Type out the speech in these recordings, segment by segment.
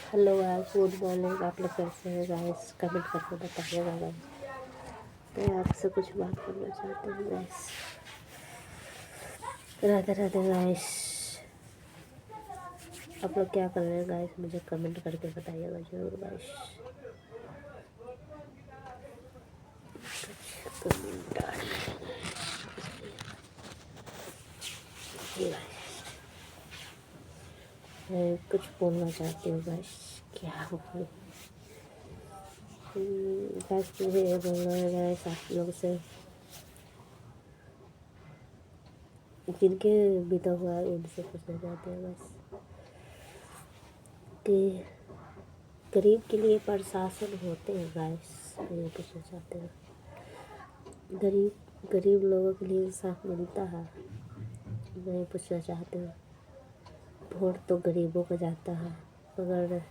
Hello guys, good morning. आप लोग कैसे हैं गाइस? कमेंट करके बताइएगा गाइस। मैं आपसे कुछ बात करना चाहती हूँ गाइस। राधे राधे गाइस। आप लोग क्या कर रहे हैं गाइस? मुझे कमेंट करके बताइएगा जरूर गाइस। मैं कुछ बोलना चाहती हूँ गाइस। क्या बोलूं गाइस? मुझे ये बोलना है गाइस आप लोग से, जिनके बीता हुआ है उनसे पूछना चाहते हैं बस कि गरीब के लिए प्रशासन होते हैं गाइस। ये पूछना चाहते हैं, गरीब गरीब लोगों के लिए इंसाफ मिलता है? मैं पूछना चाहती हूँ। वोट तो गरीबों को जाता है, मगर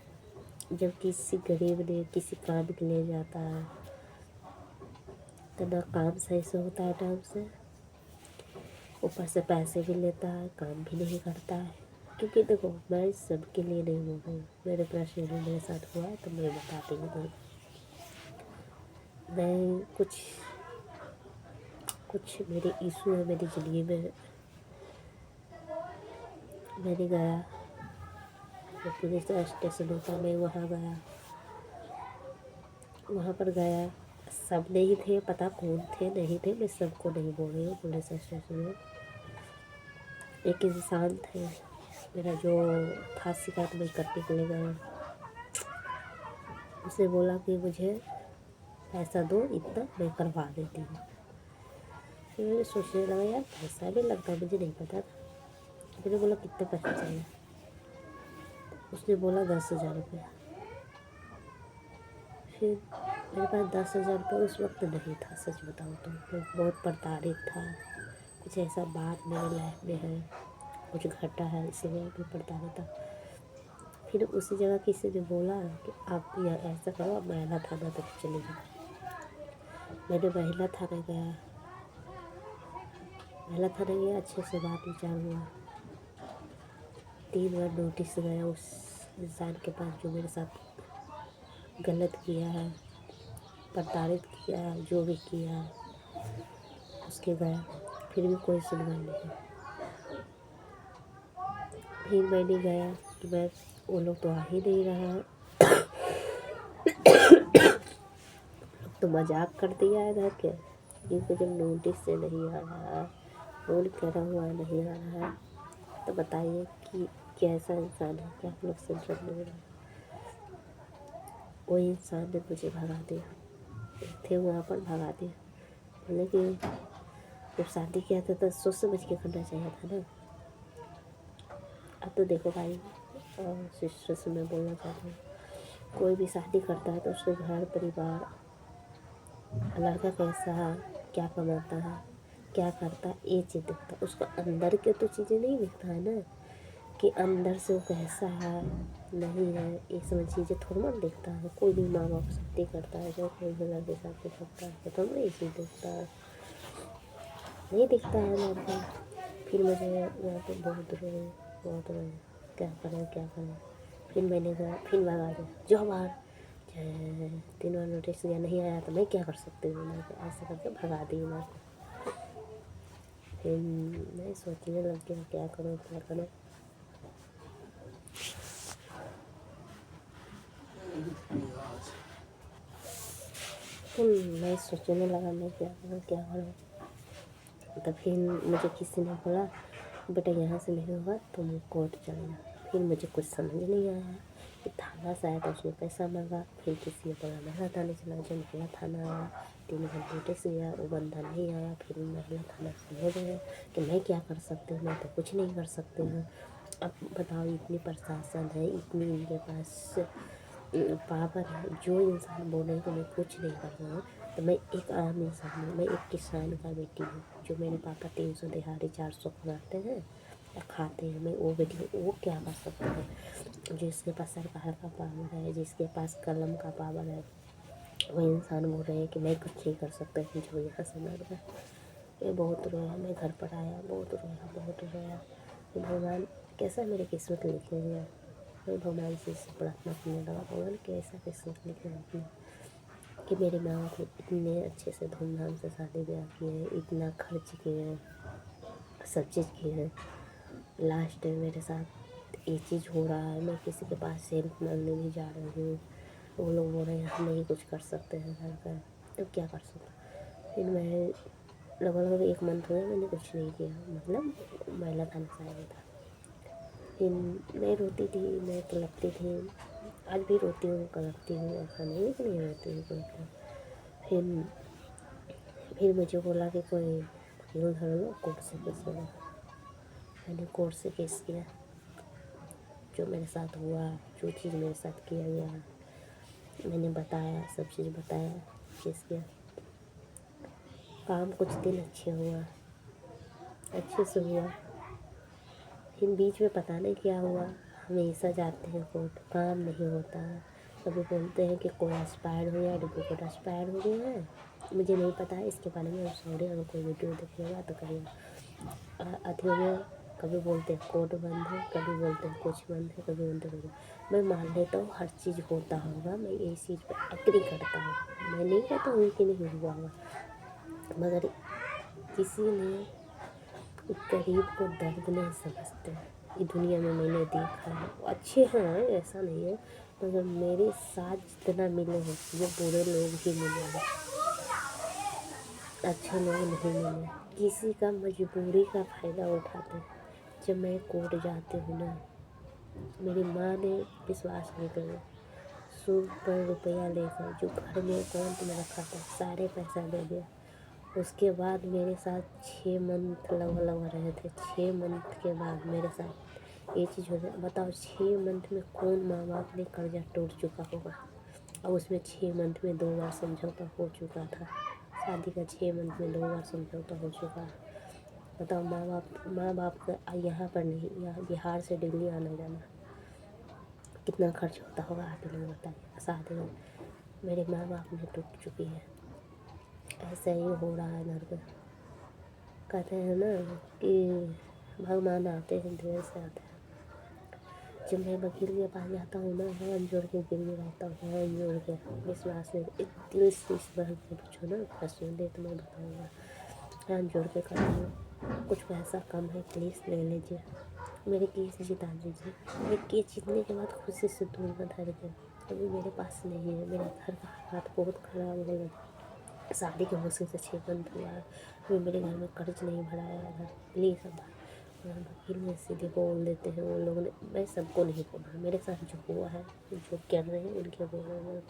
जब किसी गरीब ने किसी काम के लिए जाता है तो ना काम सही से होता है टाइम से, ऊपर से पैसे भी लेता है, काम भी नहीं करता है। क्योंकि देखो, मैं सबके लिए नहीं बोल रही हूँ, मेरे पर्सनली मेरे साथ हुआ है तो मैं बताती हूँ। मैं कुछ मेरे इशू है मेरी ज़िंदगी में। मैंने गया, जो पुलिस स्टेशन होता, मैं वहाँ गया। वहाँ पर गया, सब नहीं थे, पता कौन थे नहीं थे, मैं सबको नहीं बोल रही हूँ। पुलिस स्टेशन में एक इंसान थे, मेरा जो फांसी का मैं करने के लिए गया। उसने बोला कि मुझे पैसा दो, इतना मैं करवा देती हूँ। फिर मैंने सोचने लगा, यार पैसा भी लगता है, मुझे नहीं पता था। मैंने बोला कितना पैसा चाहिए? उसने बोला 10,000 रुपया। फिर मेरे पास 10,000 रुपये उस वक्त नहीं था, सच बताऊँ तो मैं बहुत प्रताड़ित था। कुछ ऐसा बात मेरे लाइफ में है, कुछ घटा है, इसलिए मैं प्रताड़ित था। फिर उसी जगह किसी ने बोला कि आप यह ऐसा करो, आप महिला थाना तक चले जाओ। मैंने महिला थाना गया। महिला थाना गया, अच्छे से बात विचार हुआ। 3 बार नोटिस गया उस इंसान के पास जो मेरे साथ गलत किया है, प्रताड़ित किया है, जो भी किया है उसके गया। फिर भी कोई सुनवाई नहीं। फिर मैंने गया कि मैं, वो लोग तो आ ही नहीं रहा है, तो मजाक कर दिया है घर के। क्योंकि जब नोटिस से नहीं आ रहा है, फोन करा हुआ नहीं आ रहा है, तो बताइए कि कैसा इंसान है? क्या आप लोग सुन रहे हैं? वही इंसान ने मुझे भगा दिया, थे वहाँ पर भगा दिया। बोले कि जब शादी किया था तो सोच समझ के करना चाहिए था ना। अब तो देखो भाई, सिस्टर से मैं बोलना चाहती हूँ, कोई भी शादी करता है तो उसके घर परिवार, लड़का कैसा है, क्या कमाता है, क्या करता है, ये चीज़ दिखता है। उसको अंदर के तो चीज़ें नहीं दिखता है ना, कि अंदर से वो कैसा है नहीं है, ये सब चीज़ें थोड़ा ना दिखता है। कोई भी माँ बाप शादी करता है, जो कोई भी लड़के शादी करता है तो ना ये चीज़ दिखता है, नहीं दिखता है लड़का। फिर मुझे यहाँ पे बहुत रोए, बहुत रोए, क्या करें क्या करें। फिर मैंने कहा, फिर भगा दिया, जो बाहर 3 बार नोटिस गया, नहीं आया तो मैं क्या कर सकती हूँ? मैं ऐसे करके भगा दी मैं। फिर मैं सोचने लग गया, क्या करूँ क्या करूँ। फिर मैं सोचने लगा, मैं क्या करूँ क्या करूँ। तो फिर मुझे किसी ने बोला, बेटा यहाँ से नहीं होगा तुम कोर्ट चले जाओ। फिर मुझे कुछ समझ नहीं आया कि थाना से आया तो उसने पैसा मांगा। फिर किसी ने बोला महिला थाने चला जाओ। महिला थाना आया, 3 घंटे नोटिस गया, वो बंदा नहीं आया। फिर महिला थाना से हो गया कि मैं क्या कर सकती हूँ, मैं तो कुछ नहीं कर सकती हूँ। अब बताओ, इतनी प्रशासन है, इतनी इनके पास पावर है, जो इंसान बोले कि मैं कुछ नहीं कर रहा हूँ, तो मैं एक आम इंसान हूँ, मैं एक किसान का बेटी हूँ। जो मेरे पापा 300 दिहाड़ी 400 कमाते हैं या खाते हैं, मैं वो बेटी हूँ। वो क्या कर सकते हैं? जिसके पास सरकार का पावर है, जिसके पास कलम का पावर है, वो इंसान बोल रहे हैं कि मैं कुछ नहीं कर सकता, जो यहाँ से मर गया। मैं बहुत रोया, मैं घर पर आया, बहुत रोया बहुत रोया। भगवान कैसा मेरी किस्मत लिखी हुई है। मैं भगवान से प्रार्थना करने लगा, भगवान कि ऐसा कैसे सोच लेके आपने कि मेरे माँ बाप ने इतने अच्छे से धूमधाम से शादी ब्याह किए हैं, इतना खर्च किए हैं, सब चीज़ किए हैं, लास्ट में मेरे साथ ये चीज़ हो रहा है, मैं किसी के पास हेल्प मांगने भी जा रही हूँ, वो लोग बोल रहे हैं हम नहीं कुछ कर सकते हैं घर का, तो क्या कर सकता। फिर मैं लगभग 1 मंथ हो गया मैंने कुछ नहीं किया, मतलब मैला था नसाया था। फिर मैं रोती थी, मैं कलपती थी, आज भी रोती हूँ कलपती हूँ, ऐसा नहीं है कि नहीं रोती हूँ कलपती हूँ। फिर मुझे बोला कि कोई वकील धर लो, कोर्ट से केस होगा। मैंने कोर्ट से केस किया, जो मेरे साथ हुआ, जो चीज़ मेरे साथ किया गया मैंने बताया, सब चीज़ बताया, केस किया। काम कुछ दिन अच्छे हुआ, अच्छे से हुआ, फिर बीच में पता नहीं क्या हुआ, हमेशा जाते हैं कोर्ट, काम नहीं होता। कभी बोलते हैं कि कोई एक्सपायर हो गया, डुप्लीकेट एक्सपायर हो गया है, मुझे नहीं पता है इसके बारे में, सॉरी अगर कोई वीडियो देखिएगा तो करिएगा। अति हो गया, कभी बोलते हैं कोर्ट बंद है, कभी बोलते हैं कुछ बंद है, कभी बोलते हैं कुछ। मैं मान लेता हूँ हर चीज़ होता होगा, मैं ये चीज़ पर एग्री करता हूँ, मैं नहीं कहता हूँ कि नहीं हुआ होगा, मगर किसी ने गरीब को दर्द नहीं समझते। ये दुनिया में मैंने देखा है, अच्छे हैं ऐसा नहीं है, मगर मेरे साथ जितना मिले हैं वो बुरे लोग ही मिले हैं, अच्छे लोग नहीं मिले। किसी का मजबूरी का फ़ायदा उठाते हैं। जब मैं कोर्ट जाती हूँ ना, मेरी माँ ने विश्वास नहीं किया, 100 रुपया लेकर जो घर में अकाउंट में रखा था सारे पैसा दे दिया। उसके बाद मेरे साथ 6 मंथ लगा रहे थे, 6 मंथ के बाद मेरे साथ ये चीज़ हो गई। बताओ 6 मंथ में कौन माँ बाप ने कर्जा टूट चुका होगा, और उसमें 6 मंथ में 2 बार समझौता हो चुका था, शादी का 6 मंथ में 2 बार समझौता हो चुका है। बताओ माँ बाप का यहाँ पर नहीं, यहाँ बिहार से दिल्ली आना जाना कितना खर्च होता होगा, आप लोग बताइए। शादी में मेरे माँ बाप ने टूट चुकी है, ऐसा ही हो रहा है घर पे। कहते हैं ना कि भगवान आते हैं देर से आते हैं। जब मैं वकील के पास जाता हूँ ना, हाथ जोड़ के गिर रहता हूँ, हाथ जोड़ के, विश्वास नहीं, दिल से इस बार के पूछो ना प्रश्न दे तो मैं बताऊँगा। हाथ जोड़ के कहता हूँ कुछ पैसा कम है प्लीज़ ले लीजिए, मेरे केस जिता दीजिए। मेरे केस जीतने के बाद खुशी से दूर न धर के, अभी मेरे पास नहीं है, मेरे घर का हालात बहुत ख़राब हो गया, शादी के मुश्किल से 6 मंथ हुआ है, अभी मेरे घर में कर्ज नहीं भराया है, प्लीज़ अब। और वकील ने सीधे बोल देते हैं वो लोग ने, मैं सबको नहीं बोल रहा, मेरे साथ जो हुआ है जो कर रहे हैं उनके बोल रहे हैं।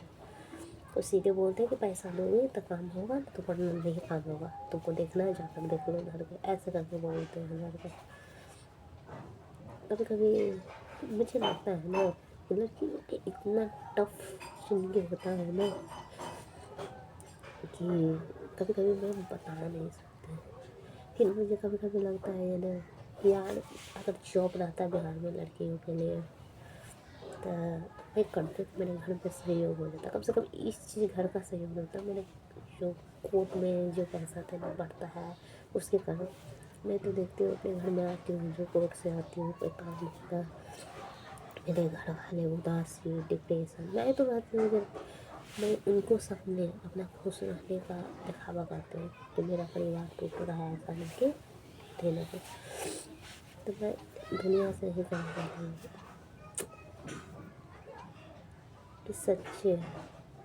वो सीधे बोलते हैं कि पैसा दोगे तो काम होगा, तो वरना नहीं काम होगा, तुमको देखना है जाकर देख लो घर के, ऐसे करके बोलते हैं घर के। कभी कभी मुझे लगता है ना कि लड़कियों के इतना टफ जिंदगी होता है ना कि कभी कभी मैं बता नहीं सकते। फिर मुझे कभी कभी लगता है ये ना कि यार अगर जॉब रहता बिहार में लड़कियों के लिए तो मैं करते तो मेरे घर पे सहयोग हो जाता, कम से कम इस चीज़ घर का सहयोग होता। मेरे जो कोर्ट में जो पैसा था ना बढ़ता है उसके कारण मैं तो देखती हूँ अपने घर में आती हूँ, जो कोर्ट से आती हूँ कोई काम होता, मेरे घर वाले उदासी डिप्रेशन, मैं तो रहती हूँ जब मैं उनको सामने अपना खुश रहने का दिखावा करती हूँ कि मेरा परिवार टूट रहा है, ऐसा नहीं कि देना है। तो मैं दुनिया से ही कहना चाहती हूँ कि सच्चे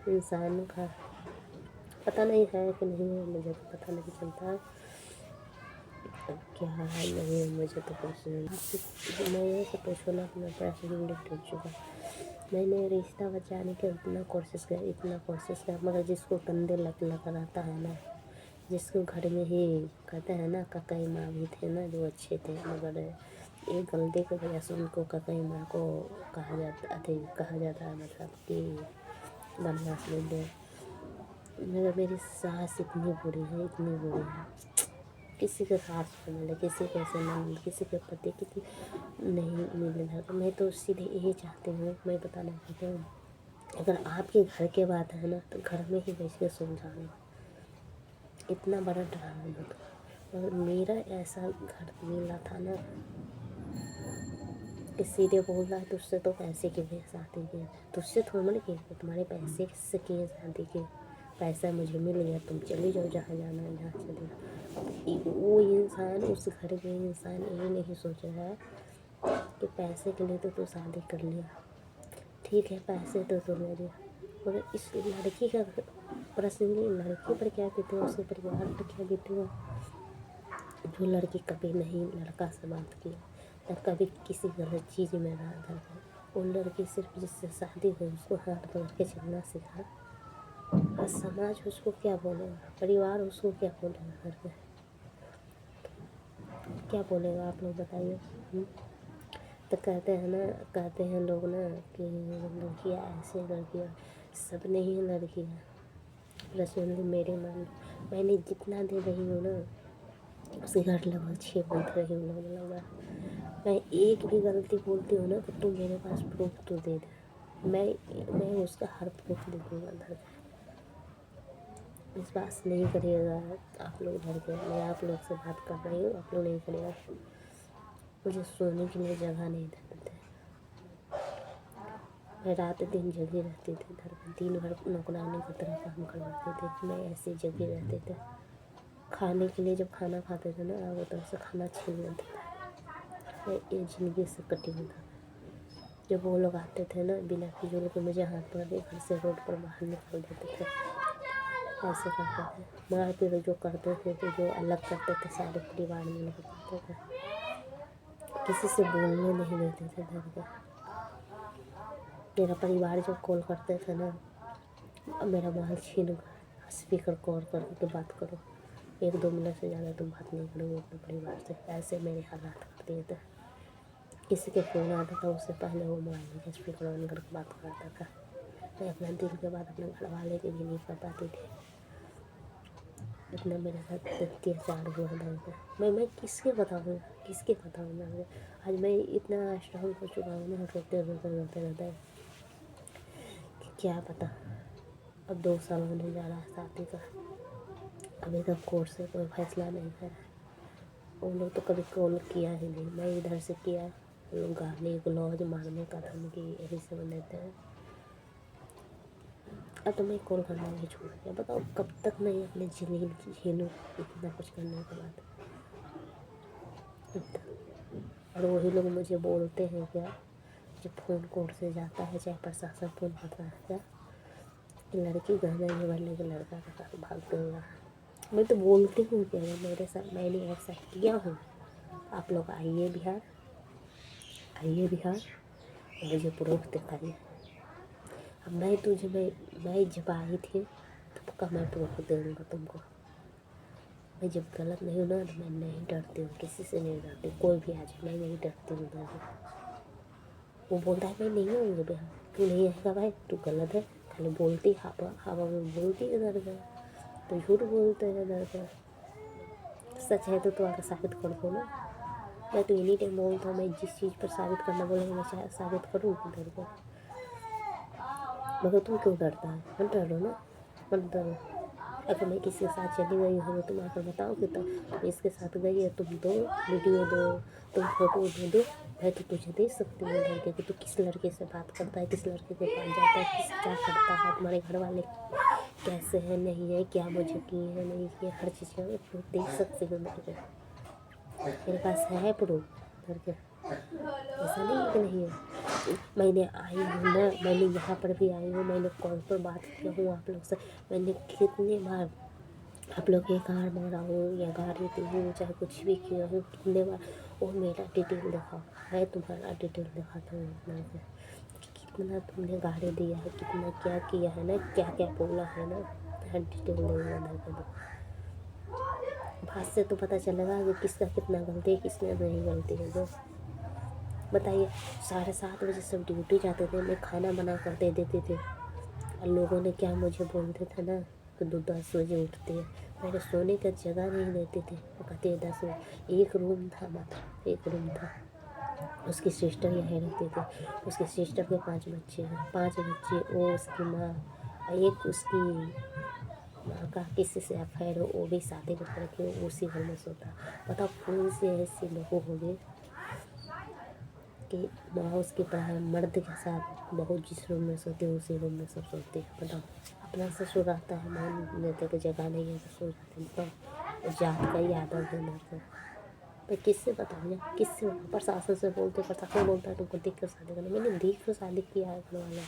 इंसान का पता नहीं है कि नहीं है, मुझे तो पता नहीं चलता अब क्या है नहीं है, मुझे तो कुछ नहीं। मैं ये सब पूछो ना अपना पर्सनली टूट चुका, मैंने रिश्ता बचाने की इतना कोशिश किया, मगर जिसको गंदे लत लगा रहता है ना, जिसको घर में ही कहते हैं ना, ककई माँ भी थे ना जो अच्छे थे, मगर एक गलती की वजह से उनको ककई माँ को कहा जाता है, मतलब कि बनवास मिल गया। मगर मेरी सास इतनी बुरी है, इतनी बुरी है, किसी के सास को मिले, किसी के ऐसे ना मिले, किसी के पति किसी नहीं मिले ना, तो मैं तो सीधे यही चाहती हूँ, मैं बताना चाहती हूँ अगर आपके घर के बात है ना तो घर में ही बैठ के सुलझा लो, इतना बड़ा ड्रामा मत। मगर मेरा ऐसा घर मिला था ना कि सीधे बोल रहा है तुझसे तो पैसे के लिए शादी की, तुझसे थोड़ा ना की, तुम्हारे पैसे से किए शादी की, पैसा मुझे मिल गया, तुम चले जाओ जहाँ जाना है जहाँ चले जाओ। अब वो इंसान, उस घर के इंसान ये नहीं सोच रहा है कि पैसे के लिए तो तू शादी कर लिया, ठीक है पैसे तो तू ले लिया, मगर इस लड़की का पर्सनली लड़की पर क्या बीते, उसके परिवार पर क्या बीते, जो लड़की कभी नहीं लड़का से बात किया या कभी किसी गलत चीज़ में रहा था, वो लड़की सिर्फ जिससे शादी हुई उसको हाथ पकड़ के चलना सिखा। और समाज उसको क्या बोलेगा, परिवार उसको क्या बोलेगा, घर में क्या बोलेगा, आप लोग बताइए। तो कहते हैं ना, कहते हैं लोग ना कि लड़कियाँ ऐसे लड़कियाँ सब नहीं है लड़कियाँ। पर्सनली मेरे मन मैंने जितना दे रही हूँ ना उसके घर लगभग 6 मंथ रही हूँ लगभग। मैं एक भी गलती बोलती हूँ ना तो तुम मेरे पास प्रूफ तो दे दे, मैं उसका हर प्रूफ दे दूँगा अंदर। विश्वास नहीं करिएगा आप लोग घर के, मैं आप लोग से बात कर रही हूँ, आप लोग नहीं करिएगा। मुझे सोने के लिए जगह नहीं देते थे, मैं रात दिन जगी रहती थी घर में, दिन भर नौकरानी की तरह काम करवाते थे, मैं ऐसी जगी रहते थे। खाने के लिए जब खाना खाते थे ना वो तरफ से खाना छीन लेते थे, मैं ये ज़िंदगी से कटी हुई था। जब वो लोग आते थे ना बिना फिजूल के मुझे हाथ पकड़ के घर से रोड पर बाहर निकाल देते थे, ऐसे करते थे। मार पीट जो करते थे तो जो अलग करते थे सारे परिवार में लोग करते थे, किसी से बोलने नहीं देते थे घर के। मेरा परिवार जब कॉल करते थे ना, मेरा मोबाइल छीन कर स्पीकर कॉल करके बात करो, 1-2 मिनट से ज़्यादा तुम बात नहीं करोगे अपने परिवार से, ऐसे मेरे हालात कर दिए थे। किसी के फ़ोन आता था उससे पहले वो मोबाइल में स्पीकर ऑन करके बात करता था। मैं अपना दिल के बाद अपने घर वाले के भी नहीं कर पाती थी, इतना मेरे साथ अत्याचार हुआ था। मैं किसके बताऊँ, किसके बताऊँ मैं। आज मैं इतना स्ट्रॉन्ग हो चुका हूँ ना, रोते रोते रोते रोते कि क्या पता। अब 2 साल होने जा रहा है शादी का, अभी तक कोर्ट से कोई फैसला नहीं है। वो लोग तो कभी कॉल किया ही नहीं, मैं इधर से किया, वो लोग गाली गलौज मारने का धमकी यही सब देते हैं। अब तो मैं कॉल करना भी छोड़ दिया, बताओ कब तक मैं अपने जलील झेलूँ इतना कुछ करने के बाद। और वही लोग मुझे बोलते हैं क्या, जब फ़ोन कोर्ट से जाता है चाहे प्रशासन फ़ोन करता है क्या कि लड़की गहना में बनने के लड़का के साथ भाग गया। मैं तो बोलती हूँ कि अगर मेरे साथ मैंने ऐसा किया हूँ, आप लोग आइए बिहार, आइए बिहार, मुझे प्रूफ दिखाइए। अब मैं जब आई थी तब का मैं प्रूफ दे दूँगा तुमको। मैं जब गलत नहीं हूँ ना तो मैं नहीं डरती हूँ, किसी से नहीं डरती, कोई भी आ जाए मैं नहीं डरती हूँ डर से। वो बोलता है मैं नहीं आऊँगी बिहार, तू नहीं आएगा भाई, तू गलत है, खाली बोलती हवा हवा में बोलती है इधर उधर, तो झूठ बोलते हैं इधर उधर। सच है तो आकर साबित कर दो ना। मैं तो एनी टाइम बोलता हूँ, मैं जिस चीज़ पर साबित करना बोलेंगे मैं चाहे साबित करूँ इधर को। मगर तुम क्यों डरता है, मत डरो ना, मत डरो। अगर मैं किसी के साथ चली गई हूँ तो तुम आकर बताओ कि तुम इसके साथ गई है, तुम दो वीडियो दो, तुम फोटो दो, मैं तो तुझे दे सकती हूँ लड़के कि तू किस लड़के से बात करता है, किस लड़के के पास जाता है, किस क्या करता है, तुम्हारे घर वाले कैसे हैं नहीं है, क्या मुझे किए हैं नहीं किए, हर चीज़ का प्रूफ दे सकती हूँ मेरे पास है प्रूफ करके। ऐसा नहीं कि नहीं है। मैंने आई हूँ ना, मैंने यहाँ पर भी आई हूँ, मैंने कॉल पर बात किया हूँ आप लोग से, मैंने कितने बार आप लोग के कार मारा हूँ या गाड़ी दी हूँ चाहे कुछ भी किया हूँ, कितने बार वो मेरा डिटेल दिखाओ, मैं तुम्हारा डिटेल दिखाता हूँ अपना से कितना तुमने गाड़ी दिया है, कितना क्या किया है ना, क्या क्या बोला है ना, हर डिटेल देगा अंदर कर दो। बात से तो पता चलेगा कि किसका कितना गलती है किसने नहीं गलती है। जो बताइए 7:30 बजे सब ड्यूटी जाते थे, मैं खाना बना कर दे देती थी और लोगों ने क्या मुझे बोलते थे ना कि 10 बजे उठती है, मेरे सोने का जगह नहीं देते थे। वो कहते हैं 10 बजे, एक रूम था मात्र, एक रूम था। उसकी सिस्टर यहीं रहती थी, उसकी सिस्टर के 5 बच्चे हैं, 5 बच्चे, वो उसकी माँ, एक उसकी माँ का किसी से अफेयर हो, वो भी शादी कर के उसी घर में सोता। बताओ कौन से ऐसे लोग होंगे कि वहाँ उसकी पढ़ाई मर्द के साथ बहू जिस रूम में सोती है उसी रूम में सब सोते हैं। बताओ, अपना ससुर रहता है, मान लेते कि जगह नहीं है तो सो जाते हैं। बताओ, जात का ही आदत है मेरे को। मैं किससे बताऊँ यार, किससे? प्रशासन से बोलते, प्रशासन बोलता है तुमको देख कर शादी करना। मैंने देख कर शादी किया है घर वाला,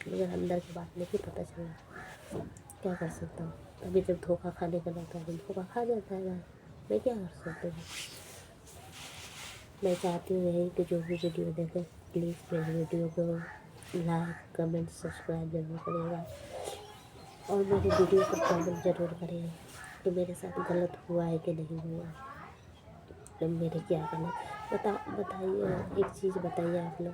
मगर अंदर की बात नहीं पता चला। क्या कर सकता हूँ? अभी जब धोखा खाने का रहता है धोखा खा जाता है भाई, मैं क्या कर सकती हूँ? मैं चाहती हूँ यही कि जो भी वीडियो देखे प्लीज़ मेरी वीडियो को लाइक कमेंट सब्सक्राइब जरूर करिएगा, और मेरी वीडियो पर कमेंट जरूर करिएगा कि मेरे साथ गलत हुआ है कि नहीं हुआ है, तो मेरे क्या करना। बताइए ना, एक चीज़ बताइए आप लोग,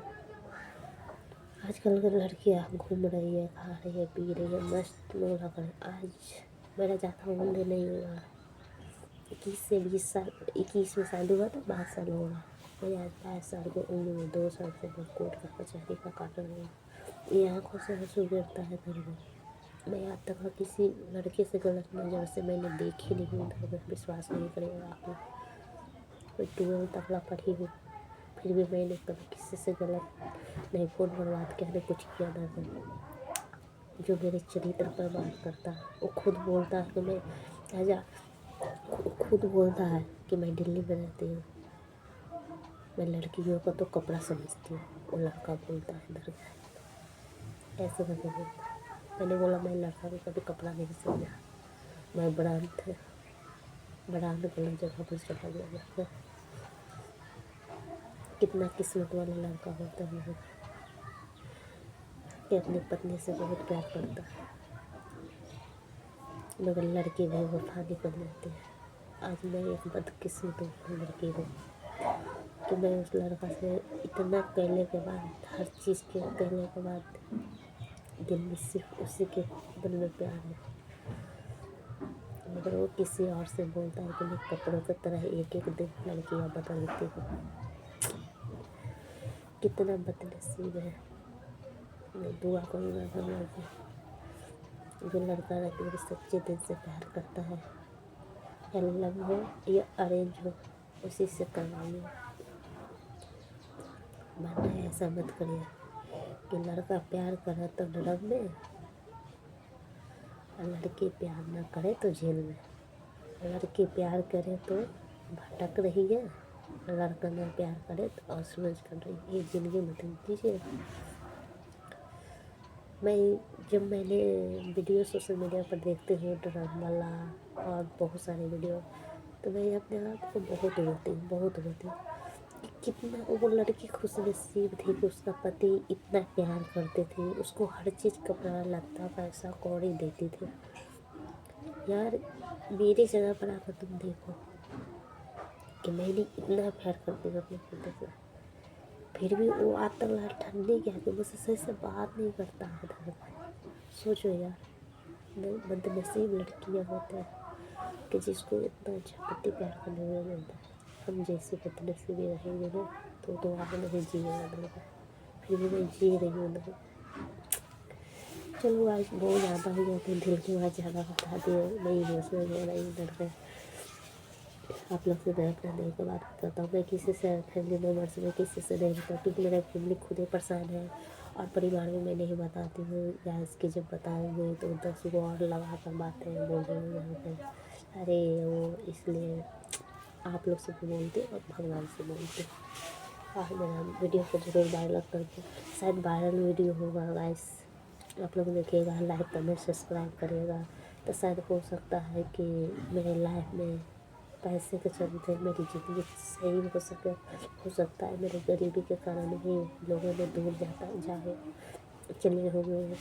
आजकल की लड़कियाँ घूम रही है, खा रही है, पी रही है, मस्त लोला कर। आज मेरा ज़्यादा उम्र नहीं हुआ, 21 से 20 साल, 21 में शादी हुआ तो 22 साल हो गया। मेरी आज 22 साल की उम्र में 2 साल से मैं कोर्ट का कचहरी का काट रही हूँ। ये आँखों से आंसू गिरता है घर में। मैं आज तक किसी लड़के से गलत नज़र से मैंने देखी नहीं हूँ। घर में विश्वास नहीं करेगा आप लोग। मैं 12 तक ला पढ़ी हूँ, फिर भी मैंने कभी किसी से गलत नहीं फ़ोन पर बात किया, नहीं कुछ किया ना। जो मेरे चरित्र पर बात करता है वो खुद बोलता है कि मैं आजा, खुद बोलता है कि मैं दिल्ली में रहती हूँ, मैं लड़कियों को तो कपड़ा समझती हूँ। वो लड़का बोलता है इधर ऐसे करके बोलता है। मैंने बोला मैं लड़का को कभी कपड़ा नहीं समझा, मैं ब्रांड गलत जगह पर चला गया। कितना किस्मत वाला लड़का होता है कि अपनी पत्नी से बहुत प्यार करता है, मगर लड़के भी वफा नहीं कर लेते हैं। आज मैं एक बदकिस्मत लड़की हूँ कि मैं उस लड़का से इतना कहने के बाद, हर चीज़ के कहने के बाद, दिल में सिर्फ उसी के दिल में प्यार है, मगर वो किसी और से बोलता है कि मैं कपड़ों की तरह एक एक दिन लड़कियाँ बदलती हूँ। कितना बदनसीब है। मैं दुआ करूँगा भगवान से, जो लड़का लड़की सच्चे दिल से प्यार करता है, या लव हो या अरेंज हो, उसी से करवाइए। वरना ऐसा मत करिए कि लड़का प्यार करे तो नरक में, और लड़की प्यार ना करे तो जेल में। लड़की प्यार करे तो भटक रही है, लड़का ना प्यार करे तो असमझ कर रही है। ये ज़िंदगी मत दीजिए। मैंने वीडियो सोशल मीडिया पर देखते हुए ड्रामा वाला और बहुत सारे वीडियो, तो मैं अपने आप को बहुत रोती हूँ कि कितना वो लड़की खुशनसीब थी कि उसका पति इतना प्यार करते थे, उसको हर चीज़ कपड़ा लत्ता पैसा कौड़ी देती थी। यार मेरी जगह पर आकर तुम देखो कि मैंने इतना प्यार करती हूँ अपने पति से, फिर भी वो आज तक ठंडी क्या कि मुझसे सही से बात नहीं करता है ढंग से। सोचो यार, बदनसीब लड़कियाँ होते हैं कि जिसको इतना अच्छा पति प्यार करने में मिलता है। हम जैसे बदनसीबी रहेंगे ना तो आगे नहीं जिएगा लड़का। फिर भी मैं जी रही हूँ ना। चलो आज बहुत ज़्यादा हो गया, तो दिल की बात ज़्यादा बता दिए, मैं इमोशनल हो रही हूँ लड़का। आप लोग से मैं अपना दिल की बात बताता हूँ। मैं किसी से फैमिली मेम्बर्स में किसी से नहीं बताती, क्योंकि मेरा फैमिली खुद ही परेशान है, और परिवार में मैं नहीं बताती हूँ, या इसके जब बताऊँगी तो 10 को और लगा कर बातें बोलेंगे यहाँ पे। अरे वो इसलिए आप लोग से भी बोलती और भगवान से बोलती। और मेरा वीडियो को जरूर वायरल कर दो, शायद वायरल वीडियो होगा गाइस, आप लोग देखिएगा, लाइक कमेंट सब्सक्राइब करिएगा, तो शायद हो सकता है कि मेरे लाइफ में पैसे के चलते मेरी ज़िंदगी सही हो सकता है मेरे गरीबी के कारण ही लोगों ने दूर जाए। चलिए हो गए।